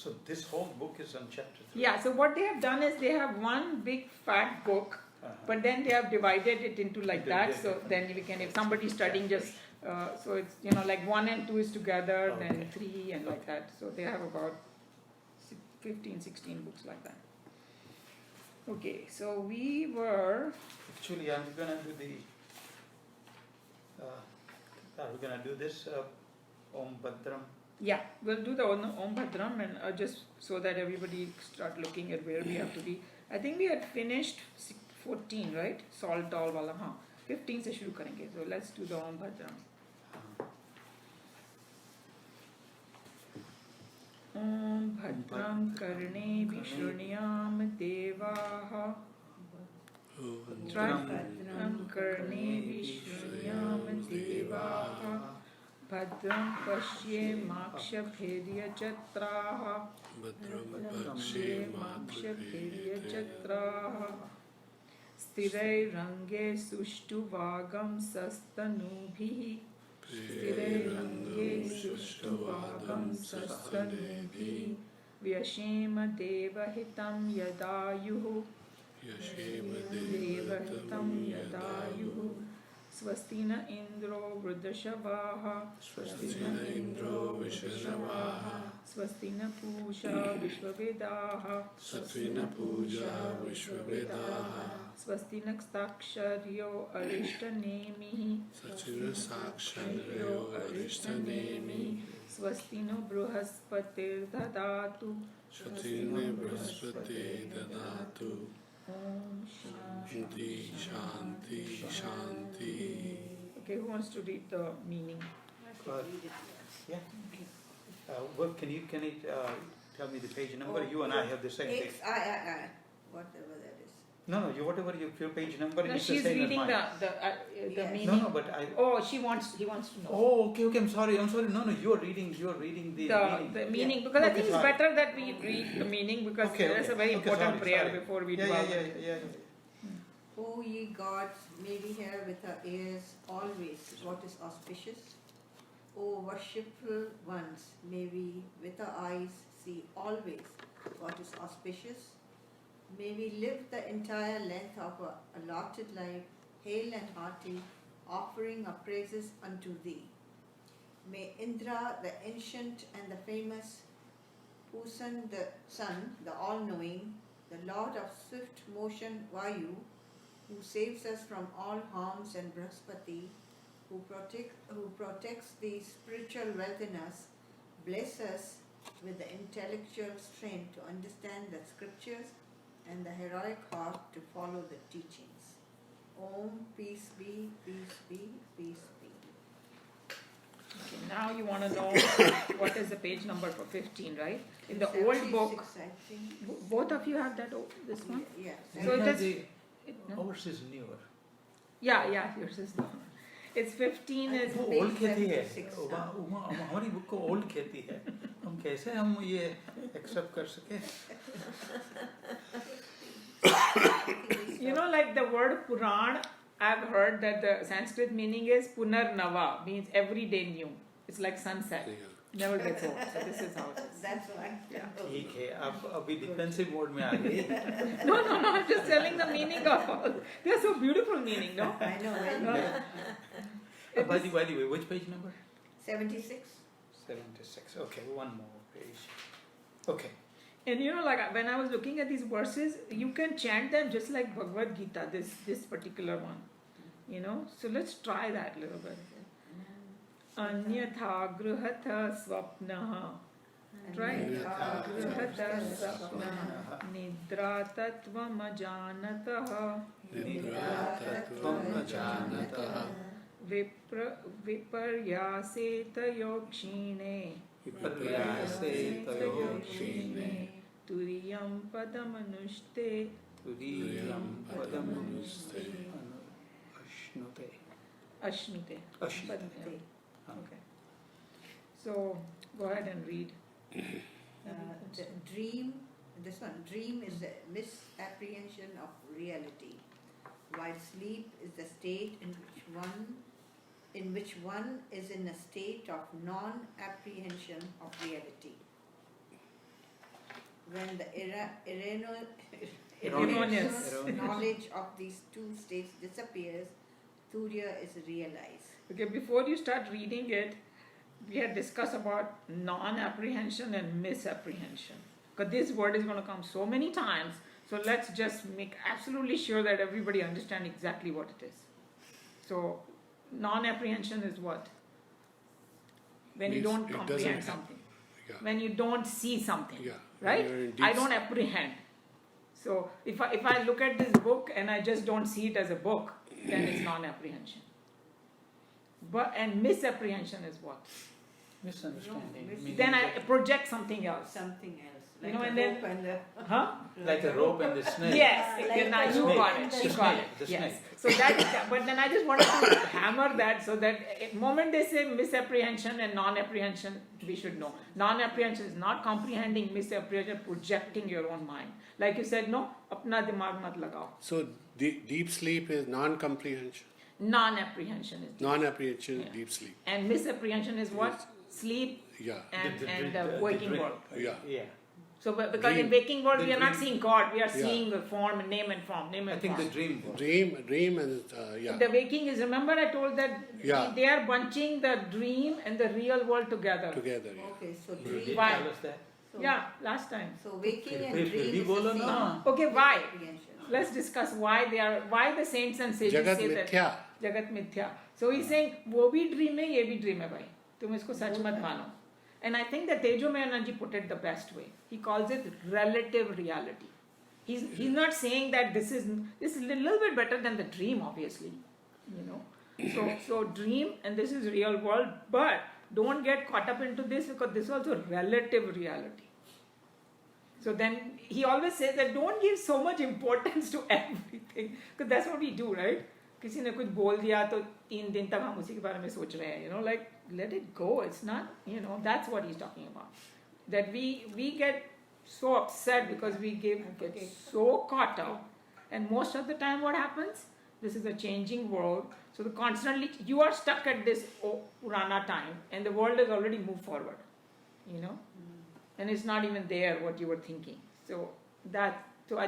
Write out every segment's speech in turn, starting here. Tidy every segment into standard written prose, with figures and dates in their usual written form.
So this whole book is on chapter 3? Yeah, so what they have done is they have one big fat book, but then they have divided it into like that, so then we can, if somebody's studying just, so it's, like 1 and 2 is together, then 3 and like that, so they have about 15, 16 books like that. Okay, so we were... Actually, I'm going to do are we going to do this Om Bhadram? Yeah, we'll do the Om Bhadram, and just so that everybody start looking at where we have to be. I think we had finished 14, right? Salt all wala, 15 se shuru karenge. So let's do the Om Bhadram. Om Bhadram karne vishunyam devaha. Bhadram karne vishunyam devaha. Bhadram pashye makshapheryachatraha. Bhadram pashye makshapheryachatraha. Sthirairange sushtuvagam sastanubhihi. Sthirairange sushtuvagam sastanubhihi. Vyashema devahitam yadayuhu. Devahitam yadayuhu. Swastina Indro Vruddhashavaha. Swastina Indro Vishashavaha. Swastina Pusha Vishvavedaha. Swastina Pusha Vishvavedaha. Swastina Saksharyo Arishtanemihi. Swastina Saksharyo Arishtanemihi. Swastino Bruhaspatir Dadatu. Swastino Bruhaspatir Dadatu. Om Shanti, Shanti, Shanti. Okay, who wants to read the meaning? Yeah. Well, can you tell me the page number? You and I have the same page. XIII, whatever that is. No, whatever your page number No, is. she's the same reading as the Yes. meaning. No, but I. Oh, he wants to know. Oh, okay. I'm sorry. No, you're reading the meaning. The meaning, because I think it's better that we read the meaning, because there's a very important prayer before we do our Yeah. O ye gods, may we hear with our ears always what is auspicious. O worshipful ones, may we with our eyes see always what is auspicious. May we live the entire length of our allotted life, hale and hearty, offering our praises unto thee. May Indra, the ancient and the famous, Pusan the sun, the all-knowing, the lord of swift motion Vayu, who saves us from all harms, and Brahaspati, who protects the spiritual wealth in us, bless us with the intellectual strength to understand the scriptures and the heroic heart to follow the teachings. Om, peace be, peace be, peace be. Okay, now you want to know what is the page number for 15, right? In the old book, 76, I think. both of you have that, this one? Yeah. So it is... No? Ours is newer. Yeah, yours is the one. It's 15 is... वो old कहती है हमारी book को old कहती है हम कैसे हम ये accept कर सके like the word Puran, I've heard that the Sanskrit meaning is Punarnava, means every day new. It's like sunset. Never gets old. So this is how it is. That's why. Yeah. ठीक है अब अभी defensive mode में आ गई No, I'm just telling the meaning of all. They're so beautiful meaning, no? I know, right? No. by the way, which page number? 76. 76. Okay, one more page. Okay. And like when I was looking at these verses, you can chant them just like Bhagavad Gita, this particular one. So let's try that a little bit. Anyatha gruhatha swapnaha. Right? Gruhatha swapnaha. Nidra tattvam ajanataha. Viparyase tayokshine. Turiyam padamanushte. Ashnute. Okay. So go ahead and read. The dream, this one, dream is the misapprehension of reality, while sleep is the state in which one is in a state of non-apprehension of reality. when the Erroneous. erroneous knowledge of these two states disappears, Turiya is realized. Okay, before you start reading it, we had discussed about non-apprehension and misapprehension. Because this word is going to come so many times, so let's just make absolutely sure that everybody understands exactly what it is. So, non-apprehension is what? When you Means don't it comprehend doesn't have- something. Yeah. When you don't see something. Yeah. Right? When you're in I deep don't apprehend. So if I look at this book and I just don't see it as a book, then it's non-apprehension. And misapprehension is what? Misunderstanding. No, meaning Then I that- project something else. Something else. You Like know, the and then- rope and the Huh? Like a rope and the snake. Yes, Like then I the you snake, got it. the She snake, got it. the Yes. snake. So that, but then I just wanted to hammer that so that the moment they say misapprehension and non-apprehension, we should know. Non-apprehension is not comprehending, misapprehension, projecting your own mind. Like you said, no, apna dimag mat lagao. So deep sleep is non-comprehension. Non-apprehension is. Non-apprehension is Yeah. deep sleep. And misapprehension is what? Sleep Yeah. and The the waking dream. world. Yeah. Yeah. So because in Dream. waking world The we are not dream. seeing God, we are Yeah. seeing the form and name and form, name I and think form. the dream world. Dream and yeah. The waking is, remember I told that Yeah. they are bunching the dream and the real world together. Together. Yeah. Okay, so You dream. did Why? tell us that. So, Yeah, last time. So waking and फिर dream भी is बोलो the ना। same. Okay, why? Apprehension. Let's discuss why the saints and sages Jagat say that. mithya. Jagat mithya. So he's saying वो भी dream है ये भी dream है भाई. तुम इसको सच मत मानो. And I think that Tejo Mehananji put it the best way. He calls it relative reality. He's not saying that this is a little bit better than the dream, obviously. You know. So dream and this is real world, but don't get caught up into this because this is also relative reality. So then he always says that don't give so much importance to everything because that's what we do, right? किसी ने कुछ बोल दिया तो 3 दिन तक हम उसी के बारे में सोच रहे हैं, you know, like let it go. It's not, you know, that's what he's talking about. That we get so upset because we get so caught up, and most of the time what happens? This is a changing world. So constantly you are stuck at this Purana time, and the world has already moved forward, you know, and it's not even there what you were thinking. So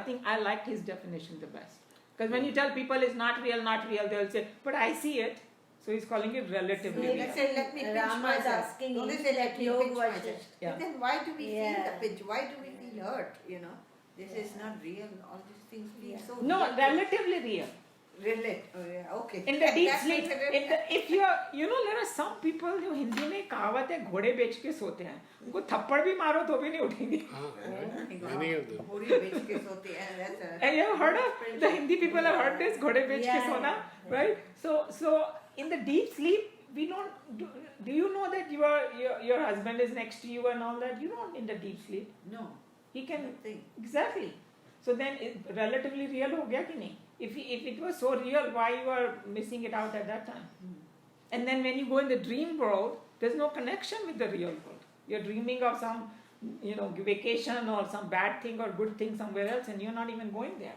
I think I liked his definition the best. Because when you tell people it's not real, they'll say, but I see it. So he's calling it relatively So Let's real. say, let me pinch Rama is myself. asking Don't they you say, that let me yoga pinch versus- myself? Yeah. But then why do we feel Yeah. the pinch? Why do we feel hurt? You know, this is not real. All these things feel Yeah. so No, real. relatively real. Relate. Oh, yeah. Okay. In the deep That's sleep, considered- if you are, you know, there are some people जो हिंदी में कहावत है घोड़े बेच के सोते हैं, उनको थप्पड़ भी मारो तो भी नहीं उठेंगे. Ah, Oh my God. many of them. घोड़े बेच के सोते हैं, that's a- And you have heard of the Hindi people have heard this घोड़े बेच के Yeah. सोना, right? So in the deep sleep, we don't do you know that your husband is next to you and all that? You don't in the deep sleep. No. He can Nothing. exactly. So then relatively real हो गया कि नहीं? If it was so real, why you are missing it out at that time? And then when you go in the dream world, there's no connection with the real world. You're dreaming of some, you know, vacation or some bad thing or good thing somewhere else, and you're not even going there.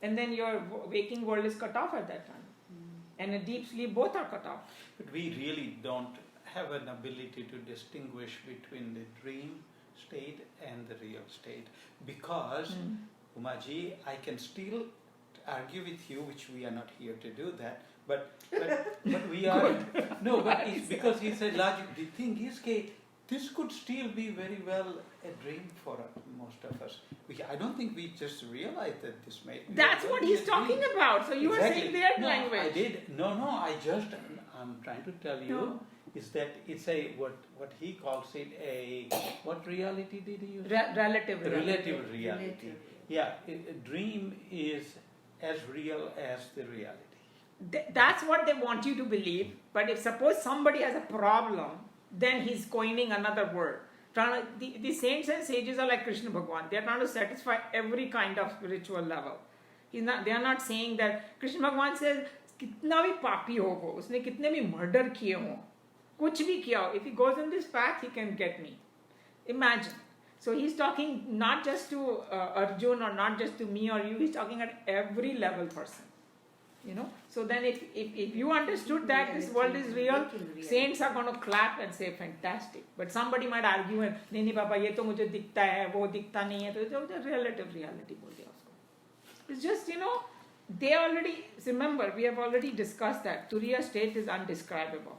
And then your waking world is cut off at that time. And in deep sleep, both are cut off. But we really don't have an ability to distinguish between the dream state and the real state. Because, Umaji, I can still argue with you, which we are not here to do that, but we are, no, but it's because it's a logic. The thing is, this could still be very well a dream for most of us. I don't think we just realize that this may be. That's what he's talking about. So you are Exactly. saying their No, language. I did. No, I'm trying to tell you No. is that it's a what he calls it a what reality did he use? Relative. Relative reality. Relative. Yeah, a dream is as real as the reality. That's what they want you to believe. But if suppose somebody has a problem, then he's coining another word. The saints and sages are like Krishna Bhagwan. They are trying to satisfy every kind of spiritual level. They are not saying that Krishna Bhagwan says, कितना भी पापी हो वो, उसने कितने भी murder किए हों, कुछ भी किया हो, if he goes in this path, he can get me. Imagine. So he's talking not just to Arjun or not just to me or you, he's talking at every level person. you know. So then if you understood that this world is real, saints are going to clap and say fantastic. But somebody might argue and नहीं पापा ये तो मुझे दिखता है वो दिखता नहीं है, तो relative reality बोल दिया उसको. It's just, you know, they already, remember we have already discussed that Turiya state is undescribable,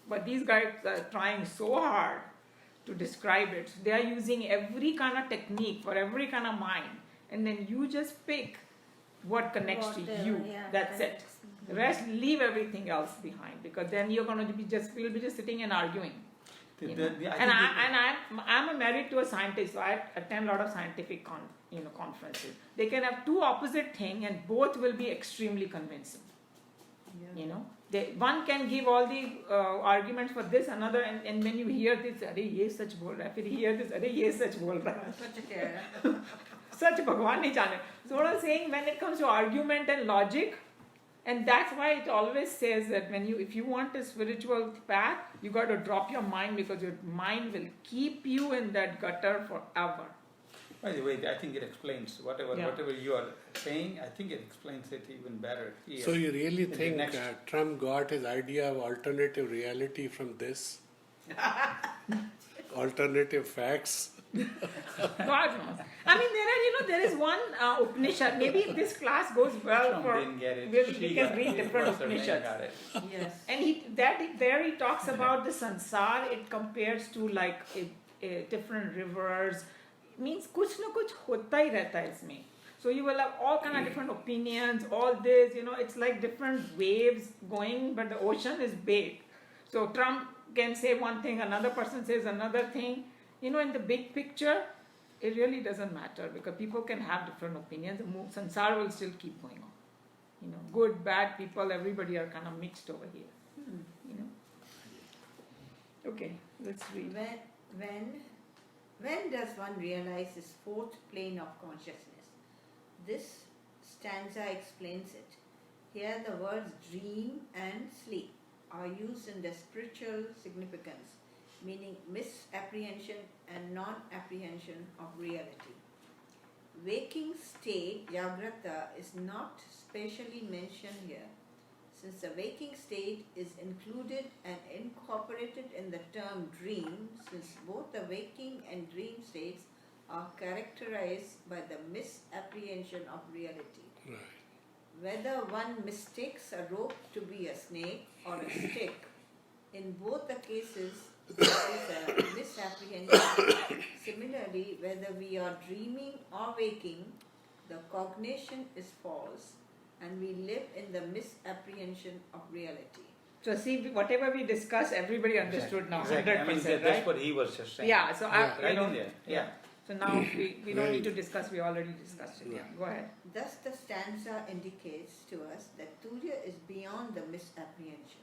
but these guys are trying so hard to describe it. So they are using every kind of technique for every kind of mind, and then you just pick what connects to you. That's it. The rest, leave everything else behind, because then you're going to be we'll be just sitting and arguing. You know? I'm married to a scientist, so I attend a lot of scientific conferences. They can have two opposite things and both will be extremely convincing. You know, one can give all the arguments for this, another, and when you hear this, अरे ये सच बोल रहा है, फिर hear this, अरे ये सच बोल रहा है. Such Bhagwan nahi jane. So what I'm saying, when it comes to argument and logic, and that's why it always says that if you want a spiritual path, you got to drop your mind, because your mind will keep you in that gutter forever. By the way, I think it explains whatever you are saying. I think it explains it even better here. So you really In the think next- Trump got his idea of alternative reality from this? Alternative facts? God knows. I mean, there is one Upanishad. Maybe if this class goes well, Trump didn't get it. we She can got read it. different What's her name Upanishads. got it. Yes. And he talks about the sansar. It compares to like different rivers. It means kuch na kuch hota hi rehta hai isme. So you will have all kind of different opinions. All this, it's like different waves going, but the ocean is big. So Trump can say one thing, another person says another thing. In the big picture, it really doesn't matter, because people can have different opinions. The sansar will still keep going on. Good, bad people, everybody are kind of mixed over here. Okay, let's read. When does one realize this fourth plane of consciousness? This stanza explains it. Here the words dream and sleep are used in their spiritual significance, meaning misapprehension and non-apprehension of reality. Waking state, Jagrata, is not specially mentioned here, since the waking state is included and incorporated in the term dream, since both the waking and dream states are characterized by the misapprehension of reality. Right. Whether one mistakes a rope to be a snake or a stick, in both the cases there is a misapprehension. Similarly, whether we are dreaming or waking, the cognition is false and we live in the misapprehension of reality. So see, whatever we discussed, everybody understood now, 100%, I mean, that's right? what he was just saying. Yeah, so Yeah. Right in there. Yeah. So now we don't Very need to discuss, we already discussed it. Yeah, Right. go ahead. Thus, the stanza indicates to us that Turiya is beyond the misapprehension.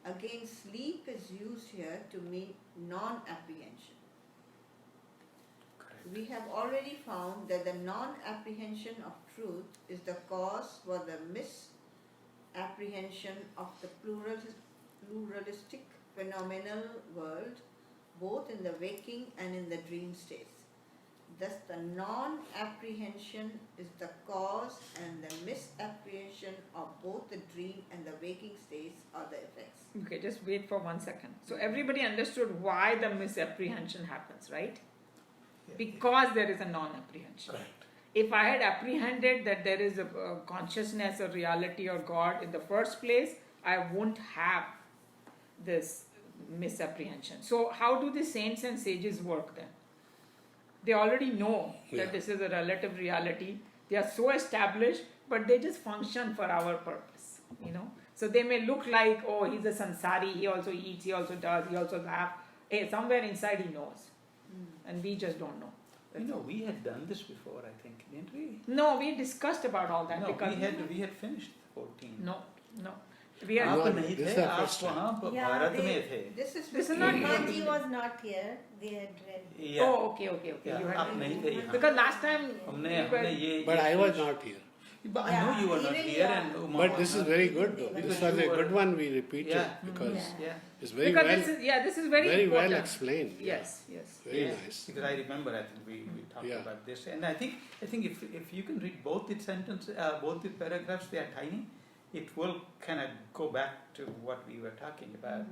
Again, sleep is used here to mean non-apprehension. Correct. We have already found that the non-apprehension of truth is the cause for the misapprehension of the pluralistic phenomenal world, both in the waking and in the dream states. Thus, the non-apprehension is the cause, and the misapprehension of both the dream and the waking states are the effects. Okay, just wait for 1 second. So everybody understood why the misapprehension happens, right? Because there is a non-apprehension. Correct. If I had apprehended that there is a consciousness or reality or God in the first place, I won't have this misapprehension. So how do the saints and sages work then? They already know that Yeah. this is a relative reality. They are so established, but they just function for our purpose, So they may look like, oh, he's a sansari, he also eats, he also does, he also laughs. Hey, somewhere inside he knows. And we just don't know. We had done this before, I think, didn't we? No, we discussed about all that. No, because we had finished 14. No. We are आप No, नहीं this थे, is the आप first time. वहाँ Yeah, Bharat they- में थे. This is not Manji was not here. They had read. Yeah. Oh, okay. Yeah, You आप had नहीं थे यहाँ. because last time हमने we were- ये. But ये I was finished. not here. But I know you were not Even here, yeah. and Uma But was this is not. very good though. Because This was you a were- good one we repeated Yeah. because Yeah. Yeah. it's very because well, this is very very well important. explained. Yeah. Yes. Very Yes, nice. Because I remember, I think we talked Yeah. about this, and I think if you can read both the sentences, both the paragraphs, they are tiny, it will kind of go back to what we were talking about.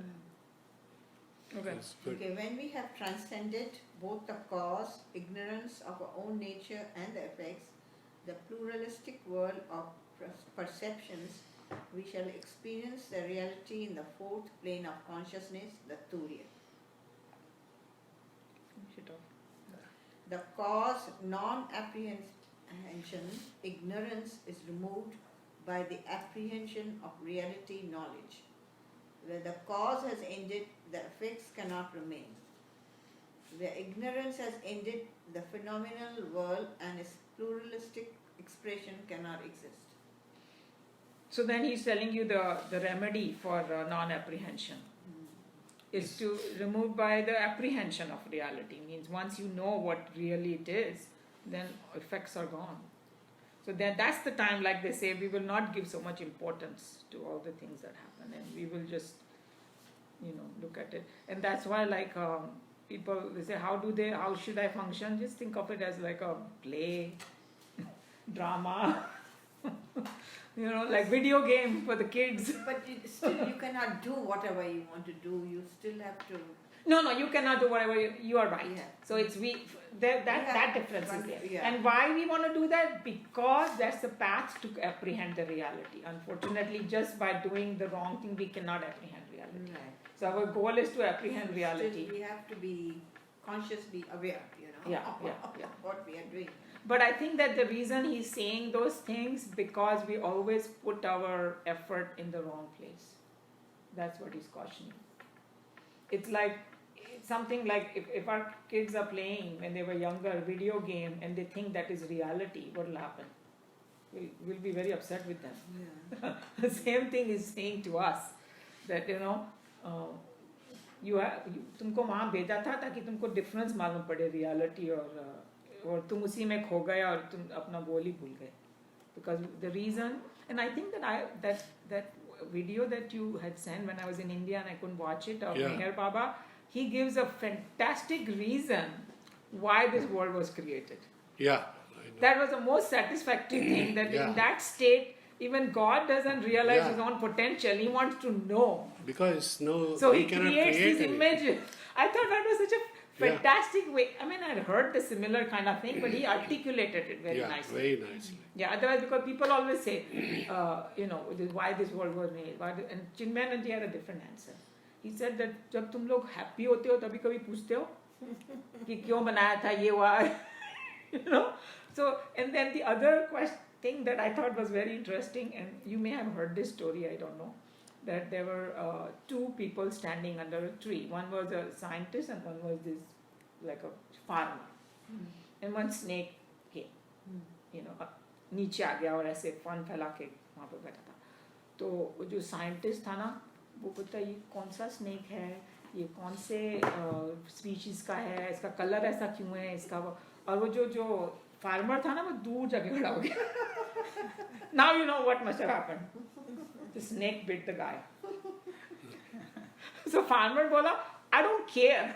Okay. That's good. Okay, when we have transcended both the cause, ignorance of our own nature and the effects, the pluralistic world of perceptions, we shall experience the reality in the fourth plane of consciousness, the Turiya. The cause, non-apprehension, ignorance is removed by the apprehension of reality knowledge. Where the cause has ended, the effects cannot remain. Where ignorance has ended, the phenomenal world and its pluralistic expression cannot exist. So then he's telling you the remedy for non-apprehension is to remove by the apprehension of reality. Means once you know what really it is, then effects are gone. So then that's the time, like they say, we will not give so much importance to all the things that happen, and we will just, look at it. And that's why, like people, they say, how should I function? Just think of it as like a play, drama, like video game for the kids. But you cannot do whatever you want to do. You still have to. No, you cannot do whatever you are right. Yeah. So it's that difference is there. Yeah. And why we want to do that? Because that's the path to apprehend the reality. Unfortunately, just by doing the wrong thing, we cannot apprehend reality. Right. So our goal is to apprehend reality. Still, we have to be consciously aware, Yeah. of what we are doing. But I think that the reason he's saying those things because we always put our effort in the wrong place. That's what he's cautioning. It's like something like if our kids are playing when they were younger a video game and they think that is reality, what will happen? We'll be very upset with them. Yeah. The same thing is saying to us that तुमको वहाँ भेजा था ताकि तुमको difference मालूम पड़े reality और तुम उसी में खो गए और तुम अपना गोल ही भूल गए. Because the reason, and I think that video that you had sent when I was in India and I couldn't watch it of Meher Baba, he gives a fantastic reason why this world was created. Yeah. I know. That was the most satisfactory thing, that in that state, even God doesn't realize his own potential. He wants to know. Because So he cannot creates create these anything. images. I thought that was such a fantastic way. I mean, I'd heard the similar kind of thing, but he articulated it very nicely. Very nicely. Yeah, otherwise, because people always say, why this world was made. And Chinmayanand had a different answer. He said that जब तुम लोग happy होते हो तभी कभी पूछते हो कि क्यों बनाया था ये why. So, and then the other thing that I thought was very interesting, and you may have heard this story, I don't know, that there were two people standing under a tree. One was a scientist and one was this like a farmer. And one snake came, नीचे आ गया और ऐसे fun फैला के वहाँ पर बैठा था. तो वो जो साइंटिस्ट था ना, वो बोलता ये कौन सा स्नेक है, ये कौन से स्पीशीज का है, इसका कलर ऐसा क्यों है, इसका और वो जो फार्मर था ना, वो दूर जाके खड़ा हो गया. Now you know what must have happened. The snake bit the guy. So farmer बोला, I don't care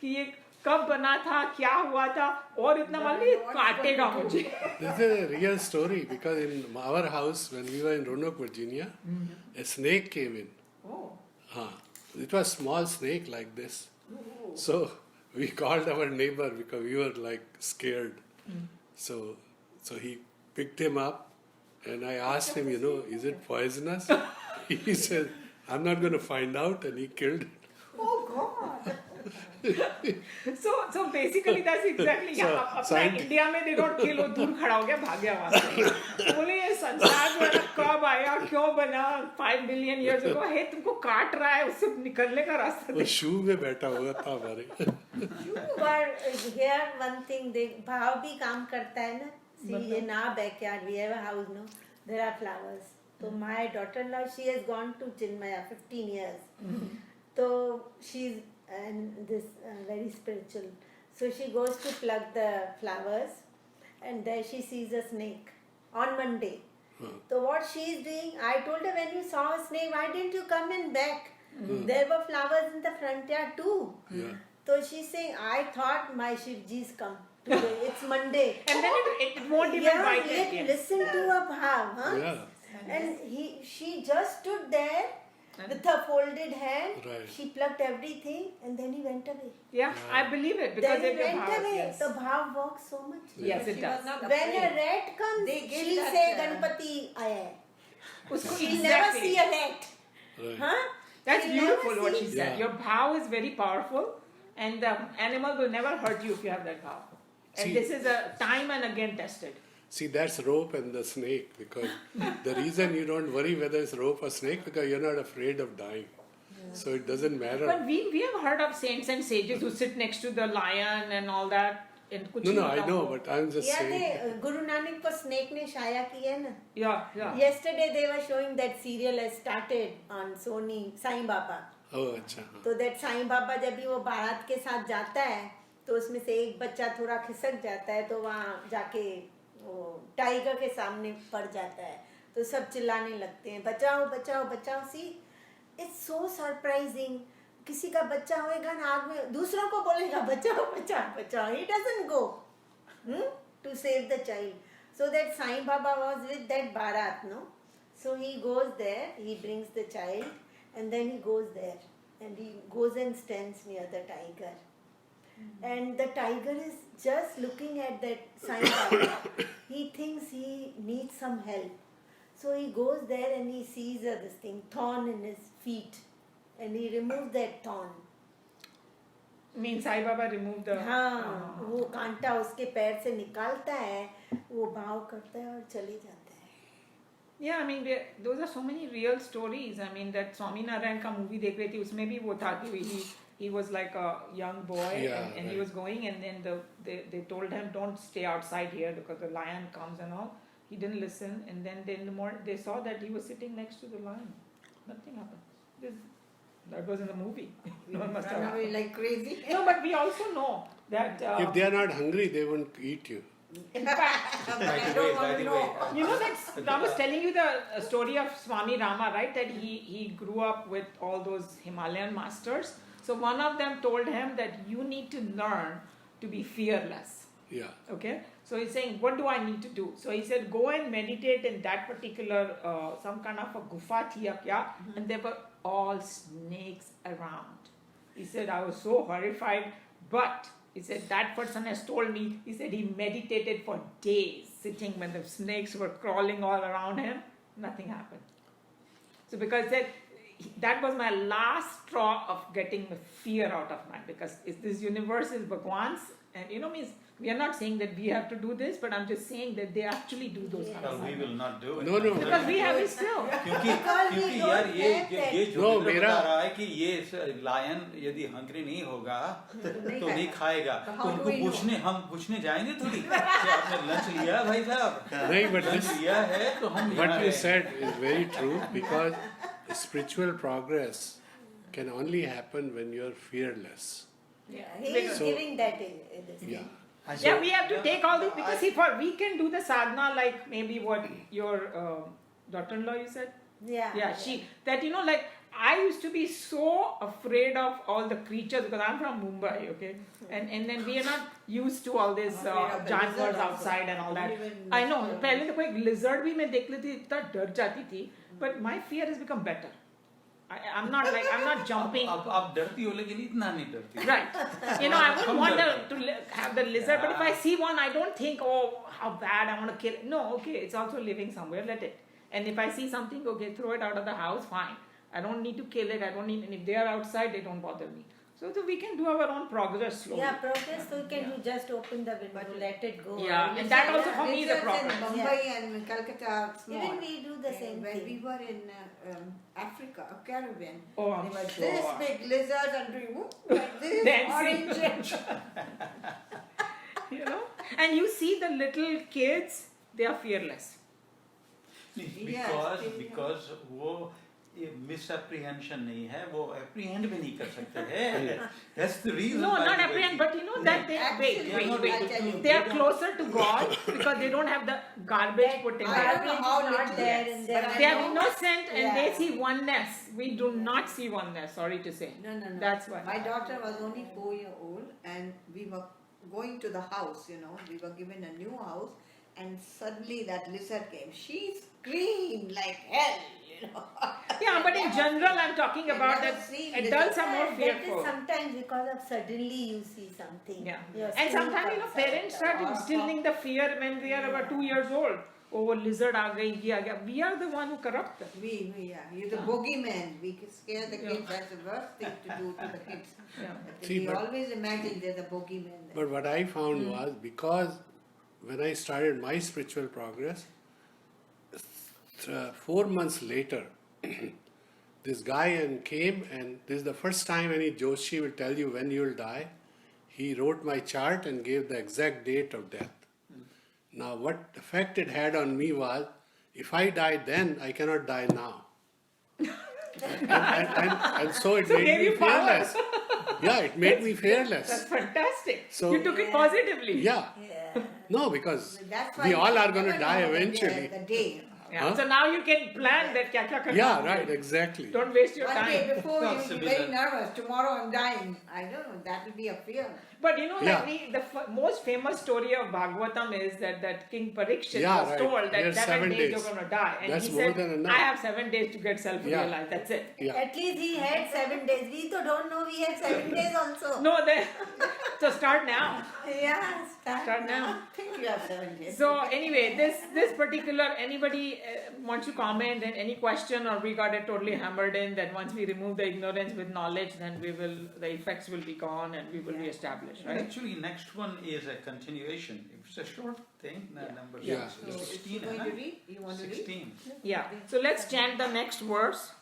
कि ये कब बना था, क्या हुआ था, और इतना मालूम काटेगा मुझे. This is a real story because in our house when we were in Roanoke, Virginia, a snake came in. Oh. It was a small snake like this. So we called our neighbor because we were like scared. So he picked him up and I asked him, is it poisonous? He said, I'm not going to find out, and he killed it. Oh God! So basically that's exactly अपना India में they don't kill, वो दूर खड़ा हो गया, भाग गया वहाँ से. बोले ये संसार में कब आया, क्यों बना, 5 billion years ago, हे तुमको काट रहा है, उससे निकलने का रास्ता. वो शू में बैठा हुआ था हमारे. But here one thing, भाव भी काम करता है ना. See, in our backyard we have a house, no, there are flowers. So my daughter-in-law, she has gone to Chinmaya 15 years. So she's very spiritual. So she goes to pluck the flowers, and there she sees a snake on Monday. So what she is doing, I told her, when you saw a snake, why didn't you come in back? There were flowers in the front yard too. So she's saying, I thought my Shivji's come today. It's Monday. And then it won't even bite Listen to a bhav, huh? Yeah. And she just stood there with her folded hand. Right. She plucked everything, and then he went away. Yeah, I believe it because Then he of your went bhav. away. Yes. The bhav works so much. Yes, But it she does. was not When a afraid. rat comes, They give she'll that, say Ganpati aaya hai. Usko She'll never exactly. see a rat. Right. Huh? That's She'll beautiful never what see- she said. Yeah. Your bhav is very powerful, and the animal will never hurt you if you have that bhav. And See- this is a time and again tested. See, that's rope and the snake, because the reason you don't worry whether it's rope or snake, because you're not afraid of dying. So it doesn't matter. But we have heard of saints and sages who sit next to the lion and all that. And kuch No, nahi I hota know, wo. but I'm just Yeah, saying. Guru Nanak ko snake ne shaya ki hai na. Yeah. Yesterday they were showing that serial has started on Sony, Sai Baba. Oh, अच्छा हाँ. तो that Sai बाबा जब भी वो बारात के साथ जाता है तो उसमें से एक बच्चा थोड़ा खिसक जाता है तो वहाँ जाके वो टाइगर के सामने पड़ जाता है तो सब चिल्लाने लगते हैं बचाओ बचाओ बचाओ. See it's so surprising. किसी का बच्चा होएगा ना आग में दूसरों को बोलेगा बचाओ बचाओ बचाओ. He doesn't go to save the child. So that Sai Baba was with that baraat no. So he goes there, he brings the child, and then he goes there, and he goes and stands near the tiger. And the tiger is just looking at that Sai Baba. He thinks he needs some help. So he goes there and he sees this thing, thorn in his feet, and he removes that thorn. Means Sai Baba removed the. हाँ, वो कांटा उसके पैर से निकालता है, वो भाव करता है और चले जाता है. Yeah, I mean, those are so many real stories. I mean, that Swami Narayan का movie देख रही थी उसमें भी वो था कि he was like a young boy Yeah, and he right. was going and then they told him don't stay outside here because the lion comes and all. He didn't listen and then in the morning they saw that he was sitting next to the lion. Nothing happened. That was in the movie. No one must have Run away happened. like crazy. No, but we also know that If they are not hungry, they won't eat you. in fact, But I don't want to know. you know that I was telling you the story of Swami Rama, right? That he grew up with all those Himalayan masters. So one of them told him that you need to learn to be fearless. Yeah. Okay, so he's saying, what do I need to do? So he said, go and meditate in that particular some kind of a gufa thiya kya, and there were all snakes around. He said, I was so horrified, but he said that person has told me. He said he meditated for days, sitting when the snakes were crawling all around him. Nothing happened. So because that was my last straw of getting the fear out of mind, because this universe is Bhagwan's, and means we are not saying that we have to do this, but I'm just saying that they actually do those kind Well, of we things. will not do it. No, no. Because we have it still. क्योंकि Because we क्योंकि don't यार ये have that. ये जो No, मित्र मेरा- बता रहा है कि ये लायन यदि हंग्री नहीं होगा तो नहीं खाएगा. So तो how do उनको we know? पूछने हम पूछने जाएंगे थोड़ी कि आपने लंच लिया भाई साहब. नहीं, but लंच this- लिया है तो हम यहाँ What you हैं. said is very true, because spiritual progress can only happen when you're fearless. He is So- giving that in this Yeah. Yeah, we have to take all this because see, we can do the sadhana like maybe what your daughter-in-law you said. Yeah, she that like I used to be so afraid of all the creatures because I'm from Mumbai, okay, and then we are not used to all this Afraid of the जानवर lizard also. outside and all that. Even I know. mosquito. पहले तो कोई lizard भी मैं देख लेती इतना डर जाती थी, but my fear has become better. I'm not jumping. अब डरती हो लेकिन इतना नहीं डरती. Right. I wouldn't want to have the lizard, but if I see one, I don't think, oh, how bad, I want to kill it. No, okay, it's also living somewhere, let it. And if I see something, okay, throw it out of the house, fine. I don't need to kill it, and if they are outside, they don't bother me. So we can do our own progress slowly. Yeah, progress, so you can you just open the window, But- let it go. Yeah, and that also for me is a Lizards problem. in Mumbai and Calcutta are small. Even we do the And same when thing. we were in Africa, Caribbean, Oh, I'm they were sure. this big lizards and doing like this, Dancing. orange. And you see the little kids, they are fearless. because वो ये misapprehension नहीं है, वो apprehend भी नहीं कर सकते हैं. That's the reason. No, by not the way. apprehend, but that they Actually, they are not able wait. to- They are closer to God because they don't have the garbage put in I there. don't know how Garbage is not little there it is, in but there. I They are know- innocent and they Yeah. see oneness. We do not see oneness, sorry to say. No. That's why. My daughter was only 4 years old, and we were going to the house. We were given a new house, and suddenly that lizard came. She screamed like hell, you know. Yeah, but in general, I'm talking about never that seen adults are more That is fearful. sometimes because of suddenly you see something. Yeah. Your And skin sometimes, comes out. parents start instilling the fear when they are about 2 years old. Oh, lizard aa gayi, ye aa gaya. We are the one who corrupt them. You're the bogeyman. We can scare the kids. That's the worst thing to do to the kids. Yeah. See, We but- always imagine they're the bogeyman. But what I found was because when I started my spiritual progress, 4 months later, this guy came, and this is the first time any Joshi will tell you when you will die. He wrote my chart and gave the exact date of death. Now, what effect it had on me was, if I die then, I cannot die now. and so it So made gave me you power. fearless. Yeah, it made me fearless. That's fantastic. So- You took it positively. Yeah. Yeah. No, because That's we why all you are going to never die know eventually. The day. Yeah. Huh? So now you can plan that kya kya karna Yeah, hai. right, exactly. Don't waste your One day time. before you'll be Possible. very nervous. Tomorrow I'm dying. I don't know. That will be a fear. But you know, Yeah. like the most famous story of Bhagavatam is that King Parikshit Yeah, was right. told that There's 7 days days. you're going to die. And That's he more said, than enough. I have 7 days to get self-realized. That's it. Yeah. At least he had 7 days. We don't know we had 7 days also. No, then, so start now. Yeah, Start now. I think you have 7 days. So anyway, this particular, anybody wants to comment and any question, or we got it totally hammered in that once we remove the ignorance with knowledge, then the effects will be gone and we will be established, right? Actually, next one is a continuation. It's a short thing, number Yeah. So is 16. you going huh? to read? You want to read? 16. Yeah. So let's chant the next verse.